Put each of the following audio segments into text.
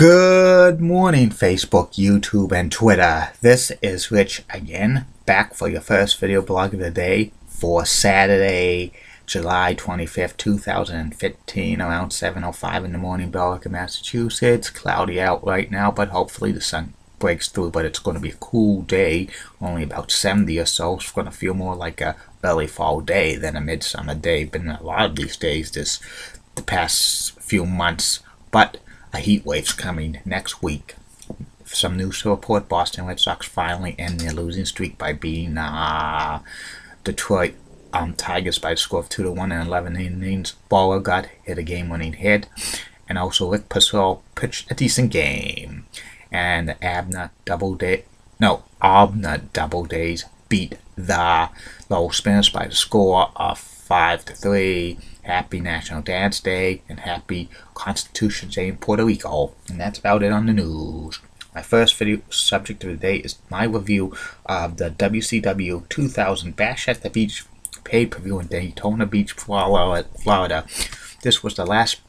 Good morning, Facebook, YouTube, and Twitter. This is Rich again, back for your first video blog of the day for Saturday, July 25th, 2015, around 7:05 in the morning, Belleville, Massachusetts. Cloudy out right now, but hopefully the sun breaks through, but it's going to be a cool day, only about 70 or so. It's going to feel more like a early fall day than a midsummer day. Been a lot of these days the past few months, but a heat wave's coming next week. Some news to report: Boston Red Sox finally end their losing streak by beating Detroit Tigers by a score of 2-1 in 11 innings. Beauregard hit a game-winning hit, and also Rick Pasquale pitched a decent game. And the Abner Doubledays beat the Lowell Spinners by the score of 5-3. Happy National Dance Day and Happy Constitution Day in Puerto Rico. And that's about it on the news. My first video subject of the day is my review of the WCW 2000 Bash at the Beach pay-per-view in Daytona Beach, Florida. This was the last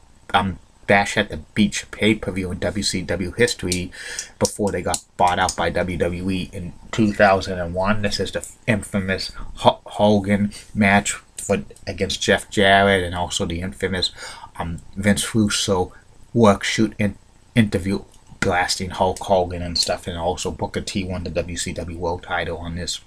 Bash at the Beach pay-per-view in WCW history before they got bought out by WWE in 2001. This is the infamous Hogan match against Jeff Jarrett, and also the infamous Vince Russo work-shoot interview blasting Hulk Hogan and stuff, and also Booker T won the WCW World title on this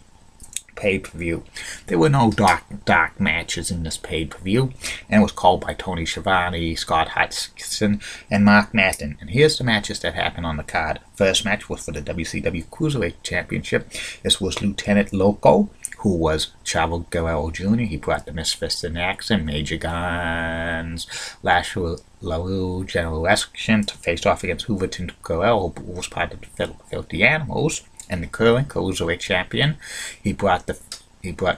pay-per-view. There were no dark matches in this pay-per-view, and it was called by Tony Schiavone, Scott Hudson, and Mark Madden. And here's the matches that happened on the card. First match was for the WCW Cruiserweight Championship. This was Lieutenant Loco, who was Chavo Guerrero Jr. He brought the Misfits in action, Major Guns, Lashley LaRue, General Election to face off against Hooverton Guerrero, who was part of the Filthy Animals, and the current Cruiserweight Champion. He brought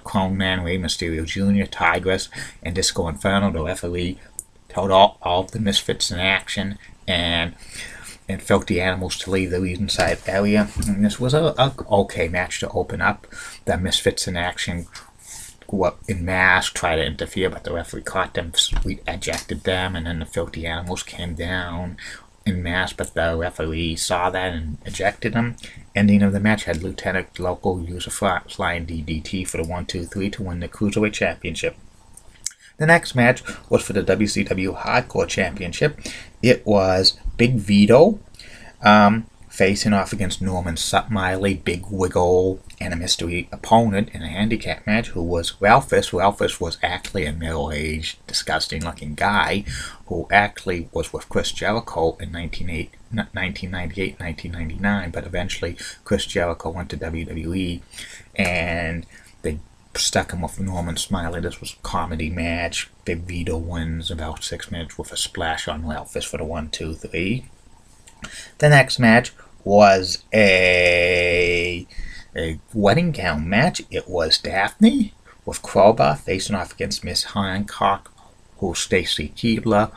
Clone Man, Rey Mysterio Jr., Tigress, and Disco Inferno. The referee told all of the Misfits in action and Filthy Animals to leave the ringside area. And this was a okay match to open up. The Misfits in action go up in mass, try to interfere, but the referee caught them, ejected them, and then the Filthy Animals came down in mass, but the referee saw that and ejected them. Ending of the match had Lieutenant Loco use a flying DDT for the 1-2-3 to win the Cruiserweight Championship. The next match was for the WCW Hardcore Championship. It was Big Vito facing off against Norman Smiley, Big Wiggle, and a mystery opponent in a handicap match who was Ralphus. Ralphus was actually a middle-aged, disgusting-looking guy who actually was with Chris Jericho in 1998-1999, but eventually Chris Jericho went to WWE, and they stuck him with Norman Smiley. This was a comedy match. Big Vito wins about 6 minutes with a splash on Ralphus for the 1-2-3. The next match was a wedding gown match. It was Daphne with Crowbar facing off against Miss Hancock, who's Stacy Keibler,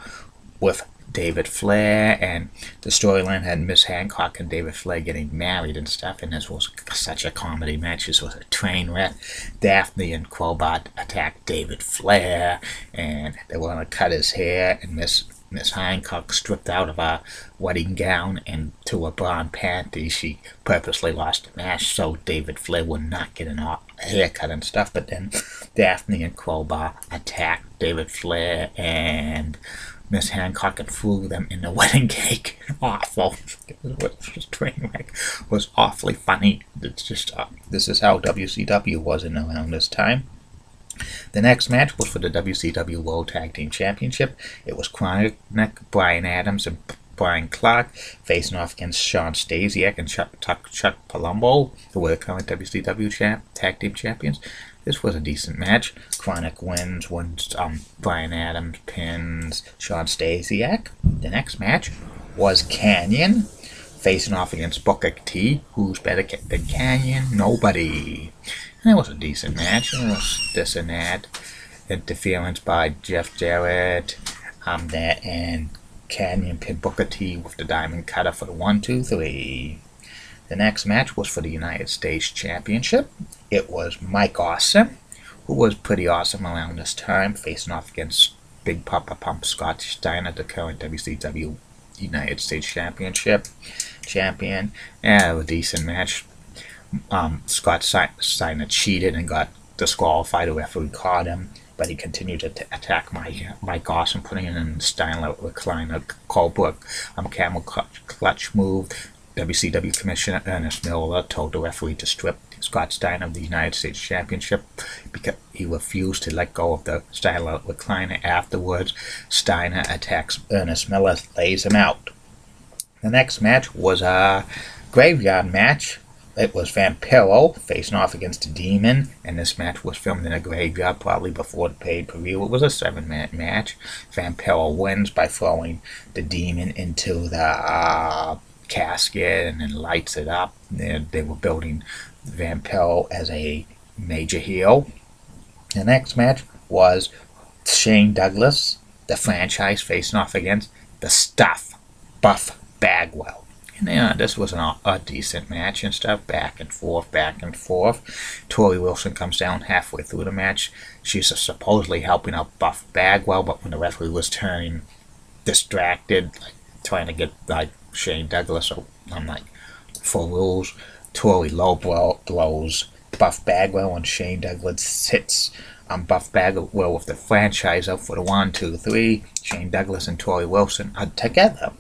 with David Flair, and the storyline had Miss Hancock and David Flair getting married and stuff, and this was such a comedy match. This was a train wreck. Daphne and Crowbar attacked David Flair, and they were going to cut his hair, and Miss Hancock stripped out of her wedding gown and to a bra and panties. She purposely lost the match so David Flair would not get a haircut and stuff, but then Daphne and Crowbar attacked David Flair and Miss Hancock and threw them in the wedding cake. Awful. It was train wreck. It was awfully funny. It's just this is how WCW was in around this time. The next match was for the WCW World Tag Team Championship. It was Chronic, Brian Adams, and Brian Clark facing off against Sean Stasiak and Chuck Palumbo, who were the current WCW Tag Team Champions. This was a decent match. Chronic wins, Brian Adams pins Sean Stasiak. The next match was Canyon facing off against Booker T. Who's better than Canyon? Nobody. And it was a decent match. It was this and that. Interference by Jeff Jarrett. And Canyon pinned Booker T with the Diamond Cutter for the 1-2-3. The next match was for the United States Championship. It was Mike Awesome, who was pretty awesome around this time, facing off against Big Papa Pump Scott Steiner, the current WCW United States Championship champion. Yeah, a decent match. Scott Steiner cheated and got disqualified. The referee caught him, but he continued to attack Mike Awesome, putting him in the Steiner recliner Colebrook camel clutch move. WCW Commissioner Ernest Miller told the referee to strip Scott Steiner of the United States Championship because he refused to let go of the Steiner recliner. Afterwards, Steiner attacks Ernest Miller, lays him out. The next match was a graveyard match. It was Vampiro facing off against the Demon, and this match was filmed in a graveyard probably before the pay-per-view. It was a 7-minute match. Vampiro wins by throwing the Demon into the casket and then lights it up. They were building Vampiro as a major heel. The next match was Shane Douglas, the franchise, facing off against the Stuff, Buff Bagwell. And yeah, this was a decent match and stuff, back and forth, back and forth. Tori Wilson comes down halfway through the match. She's supposedly helping out Buff Bagwell, but when the referee was turning distracted, like trying to get like Shane Douglas, so I'm like, full rules. Tori low blows Buff Bagwell, and Shane Douglas hits Buff Bagwell with the franchise up for the 1, 2, 3. Shane Douglas and Tori Wilson are together.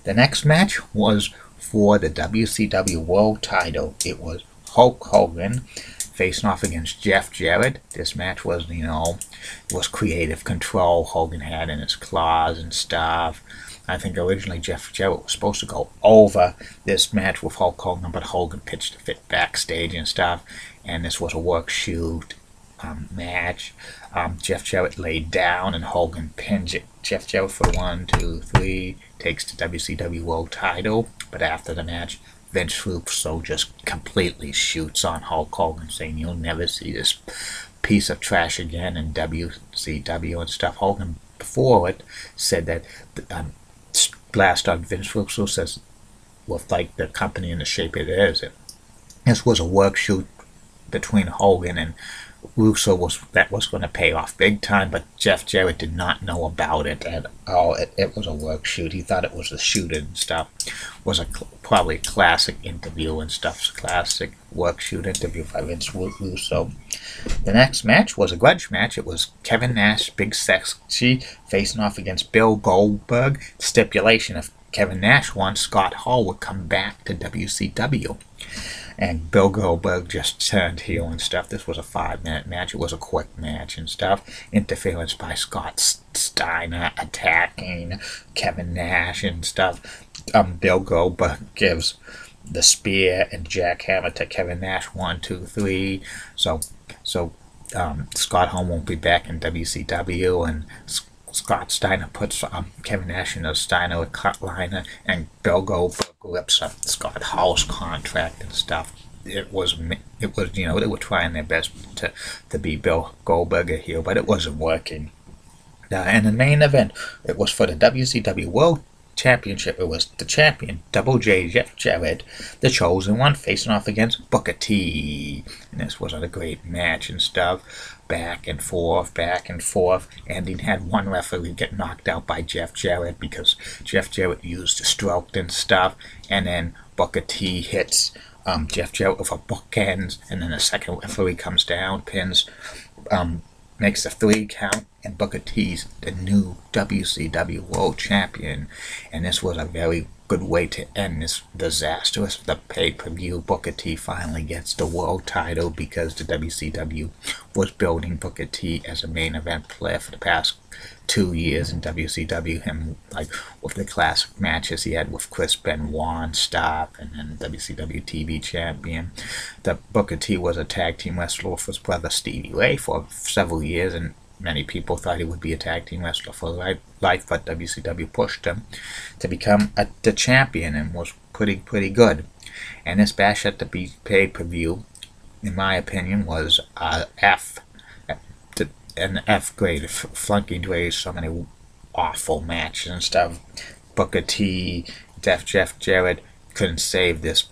The next match was for the WCW World Title. It was Hulk Hogan facing off against Jeff Jarrett. This match was, it was creative control Hogan had in his claws and stuff. I think originally Jeff Jarrett was supposed to go over this match with Hulk Hogan, but Hogan pitched a fit backstage and stuff, and this was a work shoot match. Jeff Jarrett laid down and Hogan pinned Jeff Jarrett for 1, 2, 3, takes the WCW World Title. But after the match, Vince Russo just completely shoots on Hulk Hogan, saying you'll never see this piece of trash again in WCW and stuff. Hogan before it said that blast on Vince Russo, says with like the company in the shape it is, this was a work shoot between Hogan and Russo that was going to pay off big time, but Jeff Jarrett did not know about it at all. It was a work shoot. He thought it was a shoot and stuff. It was probably a classic interview and stuff. Classic work shoot interview by Vince Russo. The next match was a grudge match. It was Kevin Nash, Big Sexy, facing off against Bill Goldberg. Stipulation: if Kevin Nash won, Scott Hall would come back to WCW. And Bill Goldberg just turned heel and stuff. This was a 5-minute match. It was a quick match and stuff. Interference by Scott Steiner attacking Kevin Nash and stuff. Bill Goldberg gives the spear and jackhammer to Kevin Nash, 1, 2, 3. So Scott Hall won't be back in WCW, and Scott Steiner puts Kevin Nash in a Steiner cutliner, and Bill Goldberg rips up Scott Hall's contract and stuff. It was they were trying their best to be Bill Goldberg a heel, but it wasn't working. And the main event, it was for the WCW World Championship. It was the champion, Double J Jeff Jarrett, the chosen one, facing off against Booker T. And this was a great match and stuff. Back and forth, and he had one referee get knocked out by Jeff Jarrett because Jeff Jarrett used a stroke and stuff, and then Booker T hits Jeff Jarrett with a bookends, and then the second referee comes down, pins, makes a 3 count, and Booker T's the new WCW World Champion. And this was a very good way to end this disastrous the pay-per-view. Booker T finally gets the world title because the WCW was building Booker T as a main event player for the past 2 years in WCW. Him like with the classic matches he had with Chris Benoit and stuff, and then WCW TV champion. The Booker T was a tag team wrestler with his brother Stevie Ray for several years, and many people thought he would be a tag team wrestler for life, but WCW pushed him to become the champion and was pretty good. And this bash at the pay-per-view, in my opinion, was an F grade, flunky grade. So many awful matches and stuff. Booker T, Jeff Jarrett couldn't save this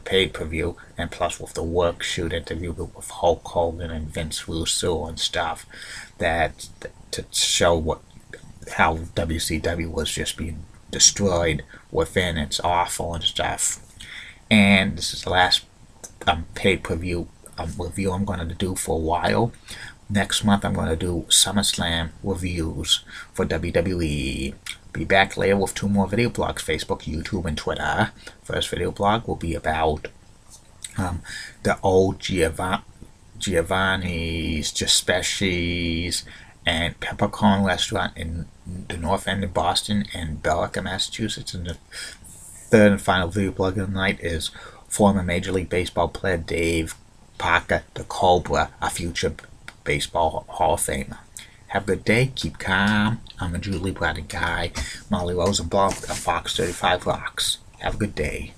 pay-per-view, and plus with the work shoot interview with Hulk Hogan and Vince Russo and stuff, that to show how WCW was just being destroyed within. It's awful and stuff. And this is the last pay-per-view review I'm going to do for a while. Next month I'm going to do SummerSlam reviews for WWE. Be back later with 2 more video blogs, Facebook, YouTube, and Twitter. First video blog will be about the old Giovanni's, Giuseppe's, and Peppercorn restaurant in the North End of Boston and Belleville, Massachusetts. And the third and final video blog of the night is former Major League Baseball player Dave Parker, the Cobra, a future Baseball Hall of Famer. Have a good day. Keep calm. I'm a Julie Bradley guy. Molly Rosenbaum of Fox 35 Rocks. Have a good day.